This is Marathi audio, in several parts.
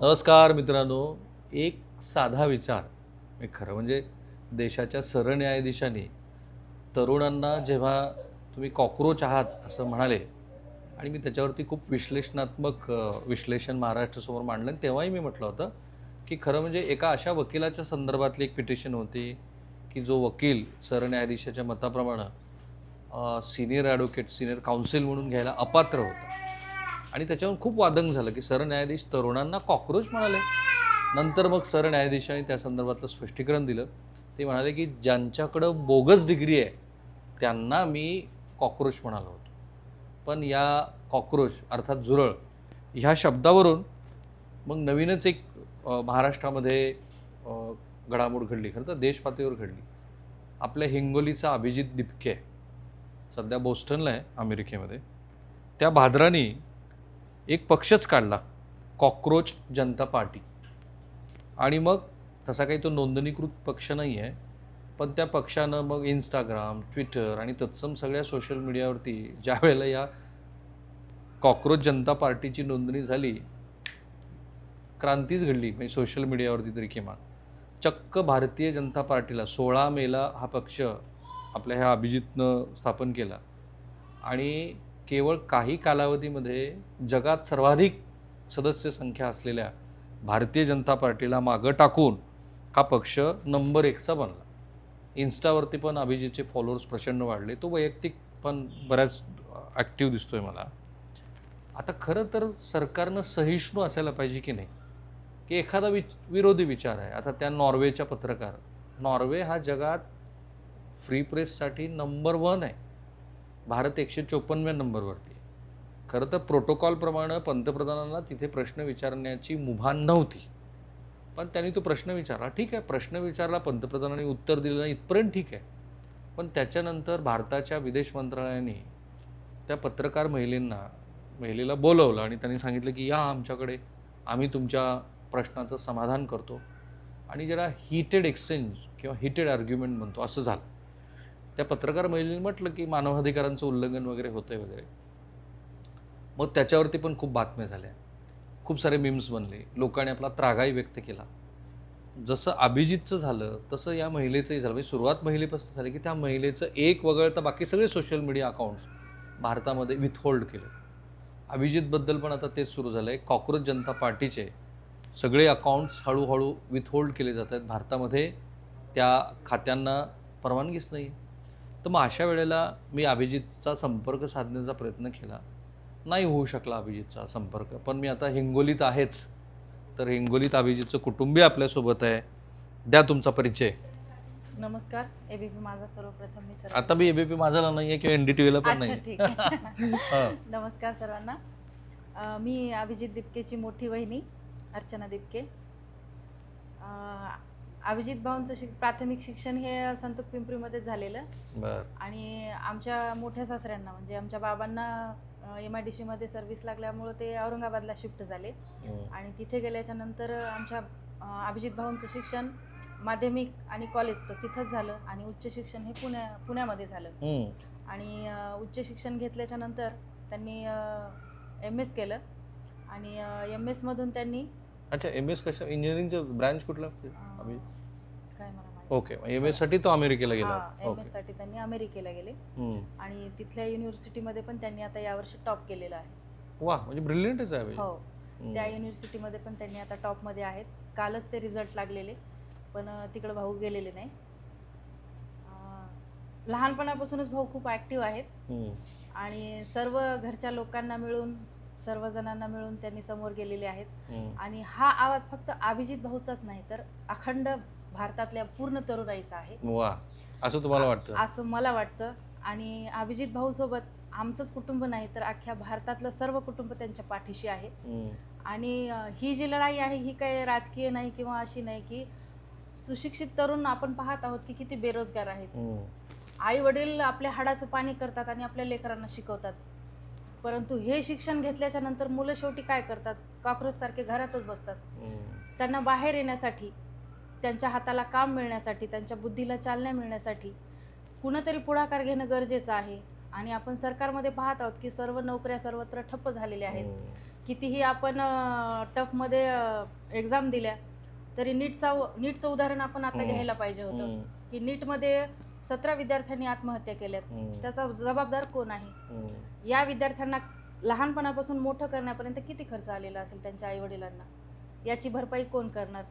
नमस्कार मित्रांनो. एक साधा विचार, खरं म्हणजे देशाच्या सरन्यायाधीशांनी तरुणांना जेव्हा तुम्ही कॉक्रोच आहात असं म्हणाले आणि मी त्याच्यावरती खूप विश्लेषणात्मक विश्लेषण महाराष्ट्रासमोर मांडलं आणि तेव्हाही मी म्हटलं होतं की खरं म्हणजे एका अशा वकिलाच्या संदर्भातली एक पिटिशन होती की जो वकील सरन्यायाधीशाच्या मताप्रमाणे सिनियर ॲडव्होकेट सिनियर काउन्सिल म्हणून घ्यायला अपात्र होता आणि त्याच्यावर खूप वादंग झालं की सरन्यायाधीश तरुणांना कॉक्रोच म्हणाले. नंतर मग सरन्यायाधीशांनी त्या संदर्भातलं स्पष्टीकरण दिलं. ते म्हणाले की ज्यांच्याकडं बोगस डिग्री आहे त्यांना मी कॉक्रोच म्हणालो होतो. पण या कॉक्रोच अर्थात झुरळ ह्या शब्दावरून मग नवीनच एक महाराष्ट्रामध्ये घडामोड घडली. खरं तर देशपातळीवर घडली. आपल्या हिंगोलीचा अभिजित दिपके सध्या बोस्टनला आहे अमेरिकेमध्ये. त्या भाद्रानी एक पक्षच काढला, कॉक्रोच जनता पार्टी. आणि मग तसा काही तो नोंदणीकृत पक्ष नाही आहे, पण त्या पक्षानं मग इंस्टाग्राम, ट्विटर आणि तत्सम सगळ्या सोशल मीडियावरती ज्या वेळेला या कॉक्रोच जनता पार्टीची नोंदणी झाली, क्रांतीच घडली. म्हणजे सोशल मीडियावरती तरी किमान चक्क भारतीय जनता पार्टीला 16 मेला हा पक्ष आपल्या ह्या अभिजितनं स्थापन केला आणि केवळ काही कालावधीमध्ये जगात सर्वाधिक सदस्य संख्या असलेल्या भारतीय जनता पार्टीला मागं टाकून हा पक्ष नंबर 1चा बनला. इन्स्टावरती पण अभिजितचे फॉलोअर्स प्रचंड वाढले. तो वैयक्तिक पण बऱ्याच ॲक्टिव्ह दिसतोय मला. आता खरं तर सरकारनं सहिष्णू असायला पाहिजे की नाही, की एखादा विरोधी विचार आहे. आता त्या नॉर्वेच्या पत्रकार, नॉर्वे हा जगात फ्री प्रेससाठी नंबर 1 आहे. भारत 154व्या नंबरवरती. खरं तर प्रोटोकॉलप्रमाणे पंतप्रधानांना तिथे प्रश्न विचारण्याची मुभा नव्हती, पण त्यांनी तो प्रश्न विचारला. ठीक आहे, प्रश्न विचारला, पंतप्रधानांनी उत्तर दिलं नाही इथपर्यंत ठीक आहे. पण त्याच्यानंतर भारताच्या विदेश मंत्रालयाने त्या पत्रकार महिलेला बोलवलं आणि त्यांनी सांगितलं की या आमच्याकडे, आम्ही तुमच्या प्रश्नाचं समाधान करतो. आणि जरा हीटेड एक्सचेंज किंवा हीटेड आर्ग्युमेंट म्हणतो असं झालं. त्या पत्रकार महिलेने म्हटलं की मानवाधिकारांचं उल्लंघन वगैरे होतंय वगैरे. मग त्याच्यावरती पण खूप बातम्या झाल्या, खूप सारे मीम्स बनले, लोकांनी आपला त्रागाही व्यक्त केला. जसं अभिजितचं झालं तसं या महिलेचंही झालं. म्हणजे सुरुवात महिलेपासून झाली की त्या महिलेचं एक वगळता बाकी सगळे सोशल मीडिया अकाउंट्स भारतामध्ये विथहोल्ड केले. अभिजितबद्दल पण आता तेच सुरू झालं आहे. कॉक्रोच जनता पार्टीचे सगळे अकाउंट्स हळूहळू विथहोल्ड केले जात आहेत भारतामध्ये. त्या खात्यांना परवानगीच नाही. तर मग अशा वेळेला मी अभिजितचा संपर्क साधण्याचा प्रयत्न केला, नाही होऊ शकला अभिजितचा संपर्क. पण मी आता हिंगोलीत आहेच, तर हिंगोलीत अभिजितचं कुटुंबीय आपल्यासोबत आहे. द्या तुमचा परिचय. नमस्कार. एबीपी माझा सर्वप्रथम मी सर्व आता मी एबीपी माझाला नाही आहे किंवा NDTVला पण अच्छा नाही. ठीक आहे. नमस्कार सर्वांना. मी अभिजित दिपकेची मोठी वहिनी अर्चना दिपके. अभिजित भाऊंचं प्राथमिक शिक्षण हे संतूक पिंपरीमध्येच झालेलं. बरं. आणि आमच्या मोठ्या सासऱ्यांना म्हणजे आमच्या बाबांना MIDC मध्ये सर्व्हिस लागल्यामुळं ते औरंगाबादला शिफ्ट झाले. आणि तिथे गेल्याच्या नंतर आमच्या अभिजित भाऊंचं शिक्षण माध्यमिक आणि कॉलेजचं तिथंच झालं आणि उच्च शिक्षण हे पुण्यामध्ये झालं. आणि उच्च शिक्षण घेतल्याच्या नंतर त्यांनी MS केलं आणि MS मधून त्यांनी अच्छा, MS कशा, इंजिनिअरिंगचं ब्रँच कुठलं काय मला ओके, MS साठी तो अमेरिकेला गेला. MS साठी त्यांनी अमेरिकेला गेले आणि तिथल्या युनिव्हर्सिटीमध्ये पण त्यांनी आता यावर्षी टॉप केलेला आहे. वा, म्हणजे ब्रिलियंटच आहे. हो, त्या युनिव्हर्सिटीमध्ये पण त्यांनी आता टॉपमध्ये आहेत. कालच ते रिझल्ट लागलेले, पण तिकडे भाऊ गेलेले नाही. लहानपणापासूनच भाऊ खूप ॲक्टिव्ह आहेत आणि सर्व घरच्या लोकांना मिळून, सर्वजणांना मिळून त्यांनी समोर गेलेले आहेत. आणि हा आवाज फक्त अभिजित भाऊचाच नाही तर अखंड भारतातल्या पूर्ण तरुणाईचा आहे. वा, असं तुम्हाला वाटतं? असं मला वाटतं. आणि अभिजित भाऊ सोबत आमचंच कुटुंब नाही तर अख्ख्या भारतातलं सर्व कुटुंब त्यांच्या पाठीशी आहे. आणि ही जी लढाई आहे ही काही राजकीय नाही किंवा अशी नाही की सुशिक्षित तरुण आपण पाहत आहोत की किती बेरोजगार आहेत. आई वडील आपल्या हाडाचं पाणी करतात आणि आपल्या लेकरांना शिकवतात, परंतु हे शिक्षण घेतल्याच्या नंतर मुलं शेवटी काय करतात, कॉक्रोच सारखे घरातच बसतात. त्यांना बाहेर येण्यासाठी, त्यांच्या हाताला काम मिळण्यासाठी, त्यांच्या बुद्धीला चालना मिळण्यासाठी कुणीतरी पुढाकार घेणं गरजेचं आहे. आणि आपण सरकारमध्ये पाहत आहोत की सर्व नोकऱ्या सर्वत्र ठप्प झालेल्या आहेत. कितीही आपण टफमध्ये एक्झाम दिल्या तरी नीटचं उदाहरण आपण आता घ्यायला पाहिजे होतं की नीटमध्ये 17 विद्यार्थ्यांनी आत्महत्या केल्यात. त्याचा जबाबदार कोण आहे? या विद्यार्थ्यांना लहानपणापासून मोठं करण्यापर्यंत किती खर्च आलेला असेल त्यांच्या आई वडिलांना, याची भरपाई कोण करणार?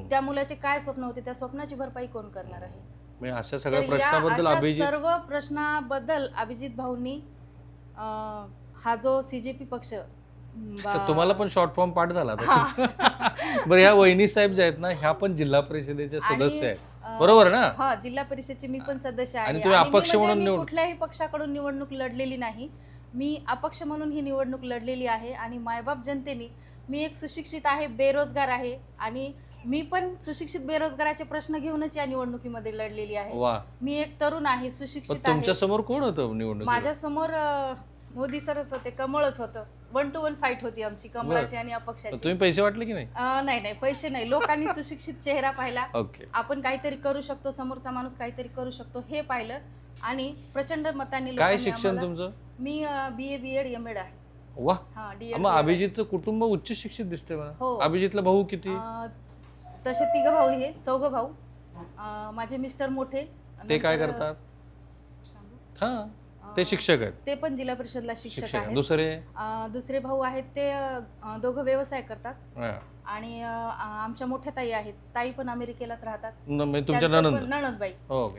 त्या मुलाचे काय स्वप्न होते, त्या स्वप्नाची भरपाई कोण करणार आहे? अशा सगळ्या प्रश्नाबद्दल अभिजित सर्व प्रश्नाबद्दल अभिजित भाऊंनी हा जो CJP पक्ष तुम्हाला पण शॉर्ट फॉर्म पाठ झाला बरं. ह्या वहिनी साहेब ज्या आहेत ना, ह्या पण जिल्हा परिषदेचे सदस्य आहेत, बरोबर ना? हा, जिल्हा परिषदेचे मी पण सदस्य आहे. आणि तुम्ही अपक्ष म्हणून कुठल्याही पक्षाकडून निवडणूक लढलेली नाही, मी अपक्ष म्हणून ही निवडणूक लढलेली आहे. आणि मायबाप जनतेने, मी एक सुशिक्षित आहे, बेरोजगार आहे, आणि मी पण सुशिक्षित बेरोजगाराचे प्रश्न घेऊनच या निवडणुकीमध्ये लढलेली आहे. मी एक तरुण आहे, सुशिक्षित आहे. तुमच्या समोर कोण होतं निवडणूक? माझ्या समोर मोदी सरच होते, कमळच होतं. 1-to-1 फाईट होती आमची, कमळाची आणि अपक्षाची. तुम्ही पैसे वाटले की नाही? नाही, पैसे नाही. लोकांनी सुशिक्षित चेहरा पाहिला, ओके, आपण काहीतरी करू शकतो, समोरचा माणूस काहीतरी करू शकतो हे पाहिलं, आणि प्रचंड मतांनी. काय शिक्षण तुमचं? मी BA B.Ed M.Ed आहे. वा. हा, मग अभिजितचं कुटुंब उच्च शिक्षित दिसते मला. हो. अभिजितला भाऊ किती? तसे 3 भाऊ, हे 4 भाऊ. माझे मिस्टर मोठे. ते काय करतात? हा, ते शिक्षक आहेत. ते पण जिल्हा परिषदला शिक्षक आहेत. दुसरे भाऊ आहेत, ते दोघं व्यवसाय करतात. आणि आमच्या मोठ्या ताई आहेत, ताई पण अमेरिकेलाच राहतात. तुमच्या नणदबाई,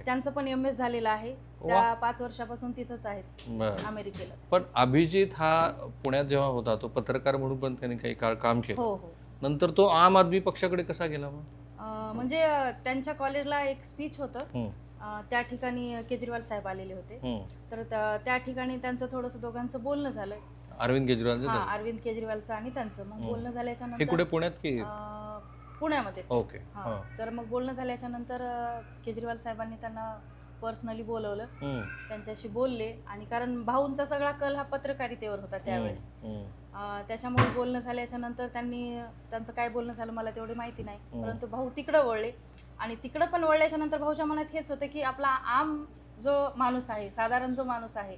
त्यांचं पण MS झालेलं आहे. त्या 5 वर्षापासून तिथंच आहेत, अमेरिकेला. पण अभिजित हा पुण्यात जेव्हा होता, तो पत्रकार म्हणून पण त्यांनी काही काळ काम केलं. हो. नंतर तो आम आदमी पक्षाकडे कसा गेला मग? म्हणजे त्यांच्या कॉलेजला एक स्पीच होतं, त्या ठिकाणी केजरीवाल साहेब आलेले होते. तर त्या ठिकाणी त्यांचं थोडंसं दोघांचं बोलणं झालं, अरविंद केजरीवालचं आणि त्यांचं. मग बोलणं झाल्याच्या नंतर, कुठे, पुण्यात की पुण्यामध्ये? ओके. तर मग बोलणं झाल्याच्या नंतर केजरीवाल साहेबांनी त्यांना पर्सनली बोलवलं, त्यांच्याशी बोलले. आणि कारण भाऊंचा सगळा कल हा पत्रकारितेवर होता त्यावेळेस, त्याच्यामुळे बोलणं झाल्याच्या नंतर त्यांचं काय बोलणं झालं मला तेवढी माहिती नाही, परंतु भाऊ तिकडं वळले. आणि तिकडं पण वळल्याच्या नंतर भाऊच्या मनात हेच होतं की आपला आम जो माणूस आहे, साधारण जो माणूस आहे,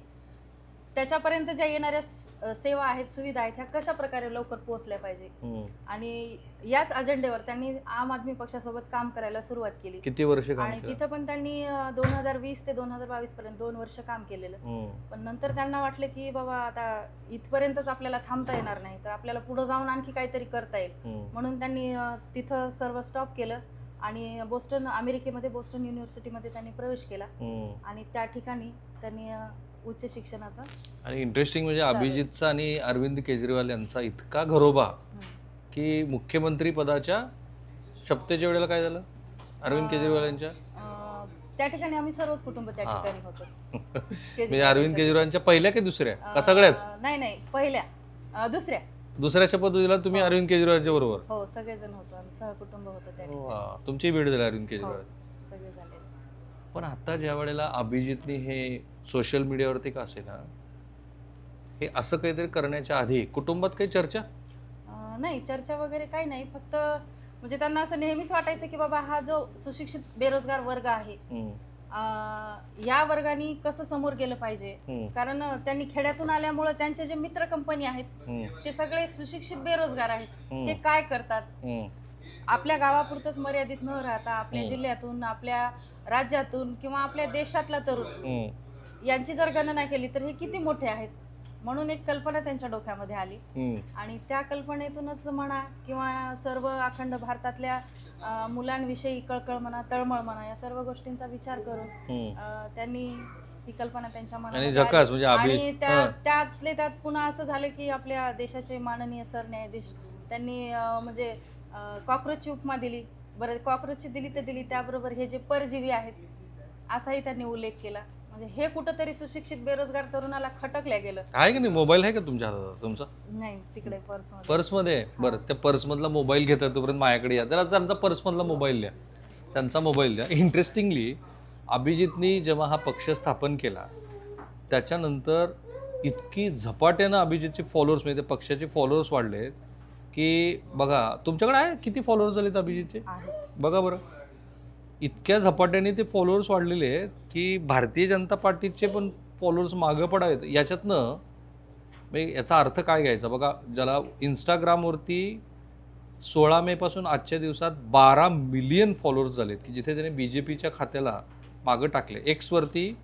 त्याच्यापर्यंत ज्या येणाऱ्या सेवा आहेत, सुविधा आहेत, ह्या कशा प्रकारे लवकर पोहोचल्या पाहिजे. आणि याच अजेंडेवर त्यांनी आम आदमी पक्षासोबत काम करायला सुरुवात केली. किती वर्ष? आणि तिथं पण त्यांनी 2020 ते 2022 पर्यंत 2 वर्ष काम केलेलं. पण नंतर त्यांना वाटलं की बाबा आता इथपर्यंतच आपल्याला थांबता येणार नाही, तर आपल्याला पुढे जाऊन आणखी काहीतरी करता येईल, म्हणून त्यांनी तिथं सर्व स्टॉप केलं आणि अमेरिकेमध्ये बोस्टन युनिव्हर्सिटीमध्ये त्यांनी प्रवेश केला. आणि त्या ठिकाणी त्यांनी उच्च शिक्षणाचा. आणि इंटरेस्टिंग म्हणजे अभिजितचा आणि अरविंद केजरीवाल यांचा इतका घरोबा की मुख्यमंत्री पदाच्या शपथेच्या वेळेला काय झालं अरविंद केजरीवाल यांच्या? त्या ठिकाणी आम्ही सर्वच कुटुंब त्या ठिकाणी होतो. म्हणजे अरविंद केजरीवालांच्या पहिल्या की दुसऱ्या का सगळ्याच? नाही, पहिल्या, दुसऱ्या शपथविधीला तुम्ही अरविंद केजरीवालच्या बरोबर? हो, सगळेजण होतो, आम्ही सहकुटुंब होतो त्या ठिकाणी. तुमची भेट झाली अरविंद केजरीवाल? सगळे झाले. पण आता ज्या वेळेला अभिजितने हे सोशल मीडियावरती का असेल हे असं काहीतरी करण्याच्या आधी कुटुंबात काही चर्चा? नाही, चर्चा वगैरे काही नाही. फक्त म्हणजे त्यांना असं नेहमीच वाटायचं की बाबा हा जो सुशिक्षित बेरोजगार वर्ग आहे, या वर्गाने कसं समोर गेलं पाहिजे. कारण त्यांनी खेड्यातून आल्यामुळे त्यांचे जे मित्र कंपनी आहेत ते सगळे सुशिक्षित बेरोजगार आहेत. ते काय करतात, आपल्या गावापुरतच मर्यादित न राहता आपल्या जिल्ह्यातून, आपल्या राज्यातून किंवा आपल्या देशातला तरुण यांची जर गणना केली तर हे किती मोठे आहेत. म्हणून एक कल्पना त्यांच्या डोक्यामध्ये आली आणि त्या कल्पनेतूनच म्हणा किंवा सर्व अखंड भारतातल्या मुलांविषयी कळकळ म्हणा, तळमळ म्हणा, या सर्व गोष्टींचा विचार करून त्यांनी ही कल्पना त्यांच्या मनात. आणि त्यातले त्यात पुन्हा असं झालं की आपल्या देशाचे माननीय सरन्यायाधीश त्यांनी म्हणजे कॉक्रोचची उपमा दिली. बरं, कॉक्रोचची दिली तर दिली, त्याबरोबर हे जे परजीवी आहेत असाही त्यांनी उल्लेख केला. म्हणजे हे कुठंतरी सुशिक्षित बेरोजगार तरुणाला खटकल्या गेलं. आहे की नाही? मोबाईल आहे का तुमच्या हातात? तुमचा नाही, तिकडे पर्समध्ये. बरं, त्या पर्समधला मोबाईल घेतात तोपर्यंत माझ्याकडे या, तर त्यांचा पर्समधला मोबाईल द्या, त्यांचा मोबाईल द्या. इंटरेस्टिंगली अभिजितनी जेव्हा हा पक्ष स्थापन केला त्याच्यानंतर इतकी झपाट्यानं अभिजितचे फॉलोअर्स, म्हणजे त्या पक्षाचे फॉलोअर्स वाढले की बघा, तुमच्याकडे आहे किती फॉलोअर्स झालेत अभिजितचे? बघा बरं, इतक्या झपाट्याने ते फॉलोअर्स वाढलेले आहेत की भारतीय जनता पार्टीचे पण फॉलोअर्स मागं पडावेत. याच्यातनं म्हणजे याचा अर्थ काय घ्यायचा बघा, ज्याला इंस्टाग्रामवरती 16 मे पासून आजच्या दिवसात 12 मिलियन फॉलोअर्स झालेत, की जिथे त्याने BJPच्या खात्याला मागं टाकले. एक्सवरती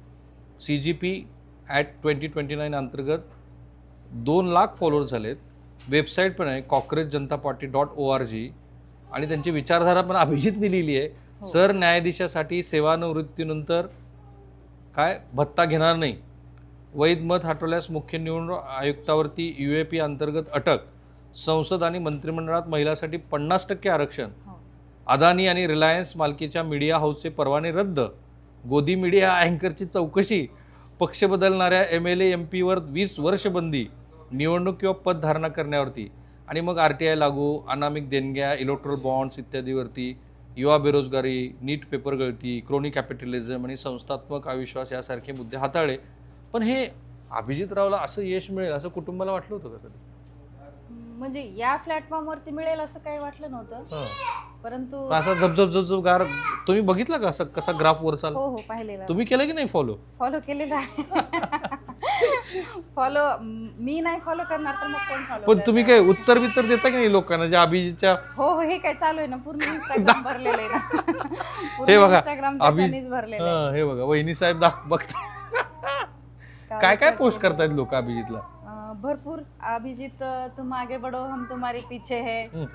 CGP@2029 अंतर्गत 2 लाख फॉलोअर्स झालेत. वेबसाईट पण आहे cockroachjnataparty.org आणि त्यांची विचारधारा पण अभिजितने लिहिली आहे. सरन्यायाधीशासाठी सेवानिवृत्तीनंतर काय भत्ता घेणार नाही, वैध मत हटवल्यास मुख्य निवडणूक आयुक्तावरती UAP अंतर्गत अटक, संसद आणि मंत्रिमंडळात महिलांसाठी 50% आरक्षण, अदानी आणि रिलायन्स मालकीच्या मीडिया हाऊसचे परवाने रद्द, गोदी मीडिया अँकरची चौकशी, पक्ष बदलणाऱ्या MLA MP वर 20 वर्ष बंदी, निवडणूक किंवा पदधारणा करण्यावरती, आणि मग RTI लागू, अनामिक देणग्या, इलेक्ट्रोल बॉन्ड्स इत्यादीवरती, युवा बेरोजगारी, नीट पेपर गळती, क्रोनी कॅपिटलिझम आणि संस्थात्मक अविश्वास यासारखे मुद्दे हाताळले. पण हे अभिजितरावला असं यश मिळेल असं कुटुंबाला वाटलं होतं का कधी? म्हणजे या प्लॅटफॉर्मवरती मिळेल असं काही वाटलं नव्हतं, परंतु असा झपझप गार तुम्ही बघितला का असं कसा ग्राफ वर चालला? हो पाहिलेला, तुम्ही केलं की नाही फॉलो केलेला आहे. फॉलो मी नाही फॉलो करणार तर मग कोण फॉलो? पण तुम्ही काय उत्तर बित्तर देता की नाही लोकांना जे अभिजितच्या? हो हे काय चालू आहे ना, पूर्ण इंस्टाग्राम भरलेलं आहे ना. हे बघा इंस्टाग्राम भरलेलं आहे. हे बघा वहिनी साहेब बघता काय पोस्ट करतायत लोक अभिजितला. भरपूर अभिजित तुम आगे बढ़ो हम तुम्हारे पीछे है.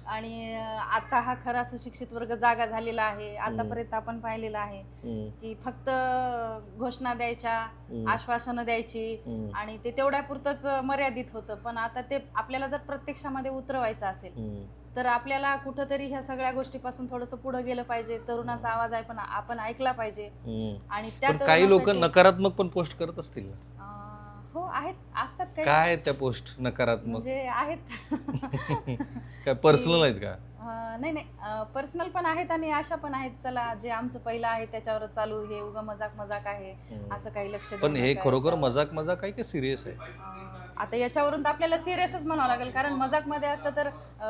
आणि आता हा खरा सुशिक्षित वर्ग जागा झालेला आहे. आतापर्यंत आपण पाहिलेलं आहे की फक्त घोषणा द्यायच्या, आश्वासनं द्यायची आणि ते तेवढ्यापुरतंच मर्यादित होतं. पण आता ते आपल्याला जर प्रत्यक्षामध्ये उतरवायचं असेल तर आपल्याला कुठंतरी ह्या सगळ्या गोष्टीपासून थोडंसं पुढे गेलं पाहिजे. तरुणाचा आवाज आहे पण आपण ऐकला पाहिजे. आणि त्या काही लोक नकारात्मक पण पोस्ट करत असतील. हो आहेत, असतात काही. काय त्या पोस्ट नकारात्मक म्हणजे आहेत. काय पर्सनल आहेत का? नाही पर्सनल पण आहेत आणि अशा पण आहेत, चला जे आमचं पहिलं आहे त्याच्यावर चालू, हे उगा मजाक आहे असं काही लक्ष. पण हे खरोखर मजाक आहे की सिरियस आहे? आता याच्यावरून तर आपल्याला सिरियसच म्हणावं लागेल, कारण मजाक मध्ये असतं तर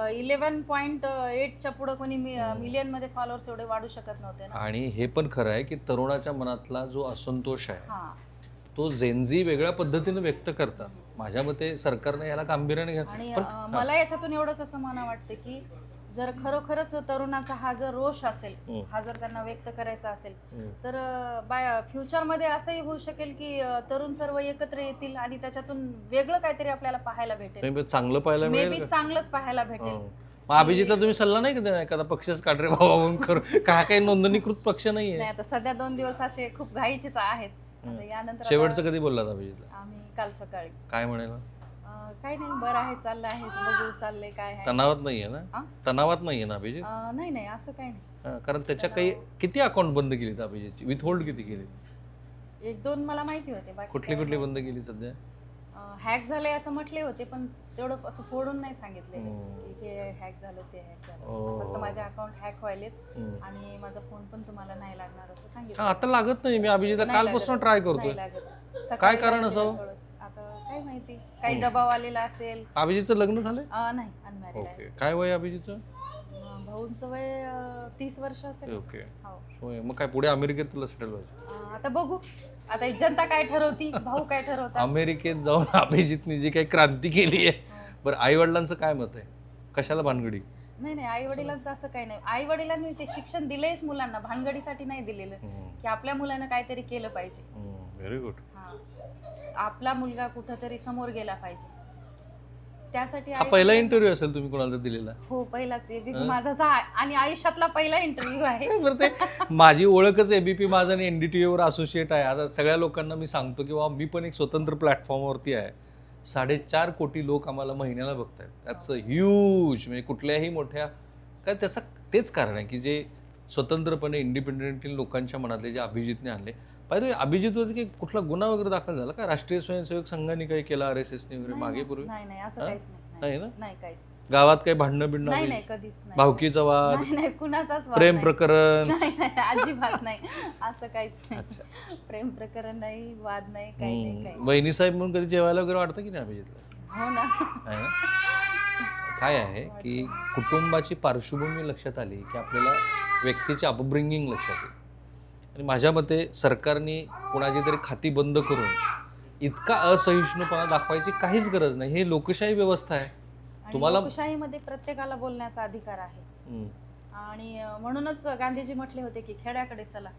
11.8च्या पुढे कोणी मिलियन मध्ये फॉलोअर्स एवढे वाढू शकत नव्हते ना. आणि हे पण खरं आहे की तरुणाच्या मनातला जो असंतोष आहे तो जेनझी वेगळ्या पद्धतीने व्यक्त करतात. माझ्या मते सरकारने याला गांभीर्याने घ्या. आणि मला याच्यातून एवढंच असं मला वाटतं की जर खरोखरच तरुणाचा हा जर रोष असेल, हा जर त्यांना व्यक्त करायचा असेल तर फ्युचर मध्ये असंही होऊ शकेल की तरुण सर्व एकत्र येतील आणि त्याच्यातून वेगळं काहीतरी आपल्याला पाहायला भेटेल, चांगलं पाहायला मे मिळेल. बी चांगलं पाहायला भेटेल. मग अभिजितला तुम्ही सल्ला नाही का एखादा पक्षच काढ रे बाबा म्हणून करू? काही नोंदणीकृत पक्ष नाहीये. नाही आता सध्या 2 दिवस असे खूप घाईचेच आहेत. यानंतर शेवटचं कधी बोललात अभिजितला? आम्ही काल सकाळी. काय म्हणाल? काही नाही, बरं आहे, चाललं आहे, बघू चाललंय काय आहे. तणावात नाहीये ना? तणावात नाहीये ना अभिजित? नाही असं काही नाही. कारण त्याच्या काही किती अकाउंट बंद केलीत अभिजितची? विथ होल्ड किती केली? 1-2 मला माहिती होते. कुठली बंद केली सध्या? हॅक झाले असं म्हटले होते, पण तेवढं असं फोडून नाही सांगितले की हे हॅक झालं ते हॅक झालं. फक्त माझे अकाउंट हॅक व्हायलेत आणि माझा फोन पण तुम्हाला नाही लागणार असं सांगितलं. आता लागत नाही. मी अभिजितला कालपासून ट्राय करतोय. काय कारण असावं? आता काय माहिती, काही दबाव आलेला असेल. अभिजितचं लग्न झालंय? नाही, अनमॅरिड आहे. काय वय अभिजितचं? भाऊंचं वय 30 वर्ष असेल. ओके. मग काय पुढे अमेरिकेत तुला सेटल व्हायचं? आता बघू, आता जनता काय ठरवती, भाऊ काय ठरवतात. अमेरिकेत जाऊन अभिजितने जी काही क्रांती केली आहे. बरं, आई वडिलांचं काय मत आहे? कशाला भानगडी? नाही आई वडिलांचं असं काही नाही. आई वडिलांनी ते शिक्षण दिलंयच मुलांना, भानगडीसाठी नाही दिलेलं की आपल्या मुलानं काहीतरी केलं पाहिजे. Very good. आपला मुलगा कुठंतरी समोर गेला पाहिजे, त्यासाठी. हा पहिला इंटरव्ह्यू असेल तुम्ही कोणाला दिलेला? हो, पहिलाच एबीपी माझाचा आणि आयुष्यातला पहिला इंटरव्ह्यू आहे. बरं, ते माझी ओळखच एबीपी माझा आणि NDTV वर असोसिएट आहे. आता सगळ्या लोकांना मी सांगतो की बाबा मी पण एक स्वतंत्र प्लॅटफॉर्मवरती आहे. 4.5 कोटी लोक आम्हाला महिन्याला बघतायत. That's a huge. म्हणजे कुठल्याही मोठ्या काय त्याचं तेच कारण आहे की जे स्वतंत्रपणे इंडिपेंडेंटली लोकांच्या मनातले जे अभिजितने आणले. पाहिजे अभिजितवरती काही कुठला गुन्हा वगैरे दाखल झाला का? राष्ट्रीय स्वयंसेवक संघाने काही केला, RSSने वगैरे मागे पूर्वी? नाही असं काहीच नाही ना? नाही काहीच. गावात काही भांडणं बिंडणं? नाही कधीच नाही. भावकीचा वाद? नाही कुणाचाच वाद. प्रेम प्रकरण? नाही अजिबात नाही, असं काहीच नाही. प्रेम प्रकरण नाही, वाद नाही, काही नाही. वहिनी साहेब म्हणून कधी जेवायला वगैरे वाटतं की नाही अभिजितला? हो ना. काय आहे की कुटुंबाची पार्श्वभूमी लक्षात आली की आपल्याला व्यक्तीची अपब्रिंगिंग लक्षात येते. आणि माझ्या मते सरकारने कोणाची तरी खाती बंद करून इतका असहिष्णुपणा दाखवायची काहीच गरज नाही. हे लोकशाही व्यवस्था आहे. आणि तुम्हाला लोकशाहीमध्ये प्रत्येकाला बोलण्याचा अधिकार आहे. हम्म, आणि म्हणूनच गांधीजी म्हटले होते की खेड्याकडे चला.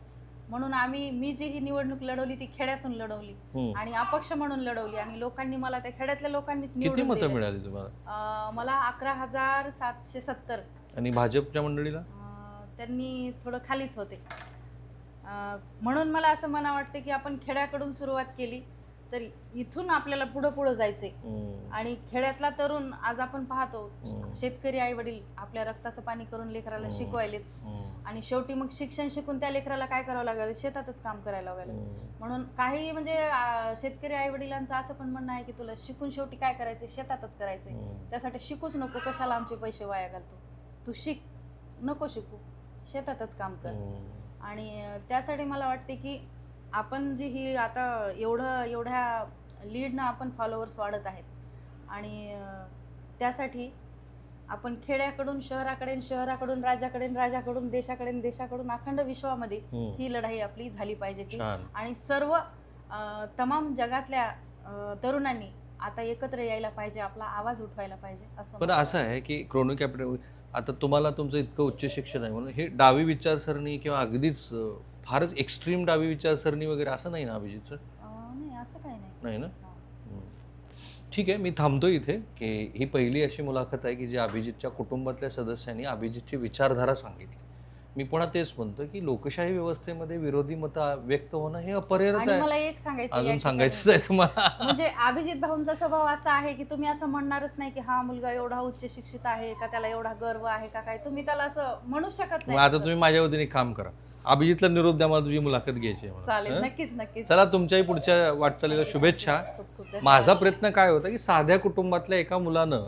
म्हणून मी जी ही निवडणूक लढवली ती खेड्यातून लढवली हम्म. आणि अपक्ष म्हणून लढवली आणि लोकांनी मला त्या खेड्यातल्या लोकांनीच किती निवडून मतं दिले. मिळाली तुम्हाला? मला 11,770. आणि भाजपच्या मंडळीला? त्यांनी थोडं खालीच होते. म्हणून मला असं मना वाटते की आपण खेड्याकडून सुरुवात केली तर इथून आपल्याला पुढं जायचंय. आणि खेड्यातला तरुण आज आपण पाहतो शेतकरी आई वडील आपल्या रक्ताचं पाणी करून लेकराला शिकवायलेत. आणि शेवटी मग शिक्षण शिकून त्या लेकराला काय करावं लागलं, शेतातच काम करायला लागलं. म्हणून काही म्हणजे शेतकरी आई वडिलांचं असं पण म्हणणं आहे की तुला शिकून शेवटी काय करायचंय, शेतातच करायचंय. त्यासाठी शिकूच नको, कशाला आमचे पैसे वाया घालतो, तू शिक, नको शिकू, शेतातच काम कर. आणि त्यासाठी मला वाटते की आपण जी ही आता एवढ्या लीडनं आपण फॉलोअर्स वाढत आहेत आणि त्यासाठी आपण खेड्याकडून शहराकडे, शहराकडून राज्याकडे, राज्याकडून देशाकडे, देशाकडून अखंड विश्वामध्ये ही लढाई आपली झाली पाहिजे की. आणि सर्व तमाम जगातल्या तरुणांनी आता एकत्र यायला पाहिजे, आपला आवाज उठवायला पाहिजे असं. पण असं आहे की क्रोनो कॅपिटल, आता तुम्हाला तुमचं इतकं उच्च शिक्षण आहे म्हणून हे डावी विचारसरणी किंवा अगदीच फारच एक्स्ट्रीम डावी विचारसरणी वगैरे असं नाही ना अभिजितचं? नाही, असं काही नाही. नाही ना? ठीक आहे, मी थांबतो इथे की ही पहिली अशी मुलाखत आहे की जी अभिजितच्या कुटुंबातल्या सदस्यांनी अभिजितची विचारधारा सांगितली. मी पुन्हा तेच म्हणतो की लोकशाही व्यवस्थेमध्ये विरोधी मतं व्यक्त होणं हे अपरिहार्य आणि आहे. मला एक सांगायचं अजून या सांगायचंच ठिकाणी, आहे तुम्हाला. म्हणजे अभिजित भाऊंचा स्वभाव असा आहे की तुम्ही असं म्हणणारच नाही की हा मुलगा एवढा उच्च शिक्षित आहे का, त्याला एवढा गर्व आहे का काय, तुम्ही त्याला असं म्हणू शकत मग नाही. आता तुम्ही माझ्या वतीने काम करा, अभिजितला निरोप द्या, मला तुझी मुलाखत घ्यायची आहे मला. चालेल, नक्कीच नक्कीच. चला, तुमच्याही पुढच्या वाटचालीला शुभेच्छा. खूप खूप धन्यवाद. माझा प्रयत्न काय होता की साध्या कुटुंबातल्या एका मुलानं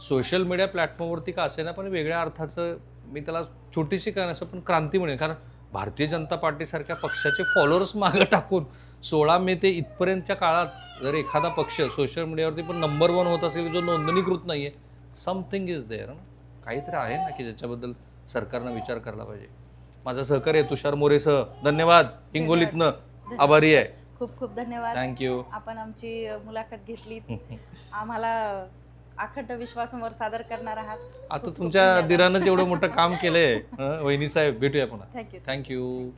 सोशल मीडिया प्लॅटफॉर्मवरती का असेना पण वेगळ्या अर्थाचं, मी त्याला छोटीशी करण्याचं पण क्रांती म्हणेन, कारण भारतीय जनता पार्टीसारख्या पक्षाचे फॉलोअर्स मागं टाकून 16 मे ते इथपर्यंतच्या काळात जर एखादा पक्ष सोशल मीडियावरती पण नंबर 1 होत असेल जो नोंदणीकृत नाही आहे, समथिंग इज देअर ना, काहीतरी आहे ना की ज्याच्याबद्दल सरकारनं विचार करायला पाहिजे. माझं सहकार्य तुषार मोरेसह धन्यवाद, हिंगोलीतनं आभारी आहे. खूप खूप धन्यवाद. थँक्यू. आपण आमची मुलाखत घेतली, आम्हाला अखंड विश्वासावर सादर करणार आहात. आता तुमच्या दिरानं जेवढं मोठं काम केलंय वहिनी साहेब, भेटूया पुन्हा. थँक्यू. थँक्यू.